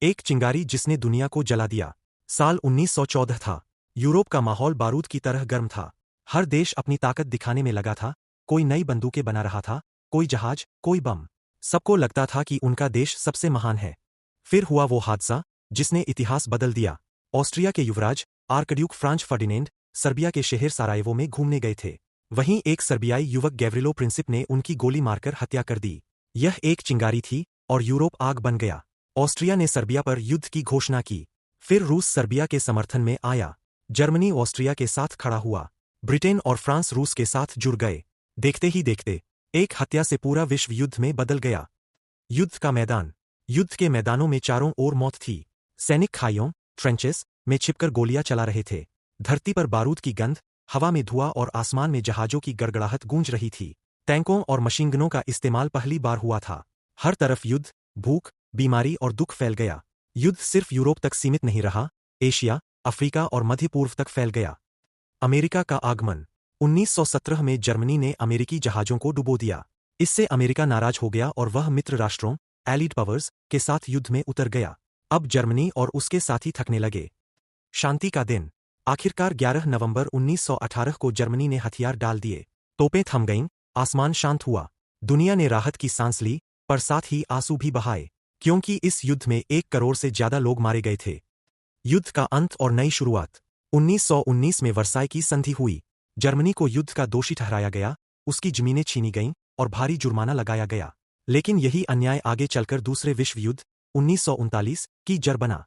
एक चिंगारी जिसने दुनिया को जला दिया। साल 1914 था। यूरोप का माहौल बारूद की तरह गर्म था। हर देश अपनी ताकत दिखाने में लगा था। कोई नई बंदूकें बना रहा था, कोई जहाज, कोई बम। सबको लगता था कि उनका देश सबसे महान है। फिर हुआ वो हादसा जिसने इतिहास बदल दिया। ऑस्ट्रिया के युवराज आर्कड्यूक फ्रांज फर्डिनेंड सर्बिया के शहर सारायेवो में घूमने गए थे। वहीं एक सर्बियाई युवक गैव्रिलो प्रिंसिप ने उनकी गोली मारकर हत्या कर दी। यह एक चिंगारी थी और यूरोप आग बन गया। ऑस्ट्रिया ने सर्बिया पर युद्ध की घोषणा की। फिर रूस सर्बिया के समर्थन में आया। जर्मनी ऑस्ट्रिया के साथ खड़ा हुआ। ब्रिटेन और फ्रांस रूस के साथ जुड़ गए। देखते ही देखते एक हत्या से पूरा विश्व युद्ध में बदल गया। युद्ध का मैदान। युद्ध के मैदानों में चारों ओर मौत थी। सैनिक खाइयों, ट्रेंचेस में छिपकर गोलियां चला रहे थे। धरती पर बारूद की गंध, हवा में धुआं और आसमान में जहाजों की गड़गड़ाहट गूंज रही थी। टैंकों और मशीनगनों का इस्तेमाल पहली बार हुआ था। हर तरफ युद्ध, भूख, बीमारी और दुख फैल गया। युद्ध सिर्फ यूरोप तक सीमित नहीं रहा, एशिया, अफ्रीका और मध्य पूर्व तक फैल गया। अमेरिका का आगमन। 1917 में जर्मनी ने अमेरिकी जहाजों को डुबो दिया। इससे अमेरिका नाराज हो गया और वह मित्र राष्ट्रों, एलिड पावर्स, के साथ युद्ध में उतर गया। अब जर्मनी और उसके साथी थकने लगे। शांति का दिन। आखिरकार 11 नवंबर 1918 को जर्मनी ने हथियार डाल दिए। तोपें थम गईं, आसमान शांत हुआ। दुनिया ने राहत की सांस ली, पर साथ ही आंसू भी बहाए। क्योंकि इस युद्ध में 1 करोड़ से ज्यादा लोग मारे गए थे। युद्ध का अंत और नई शुरुआत। 1919 में वर्साई की संधि हुई। जर्मनी को युद्ध का दोषी ठहराया गया, उसकी जमीनें छीनी गईं और भारी जुर्माना लगाया गया। लेकिन यही अन्याय आगे चलकर दूसरे विश्व युद्ध 1939 की जड़ बना।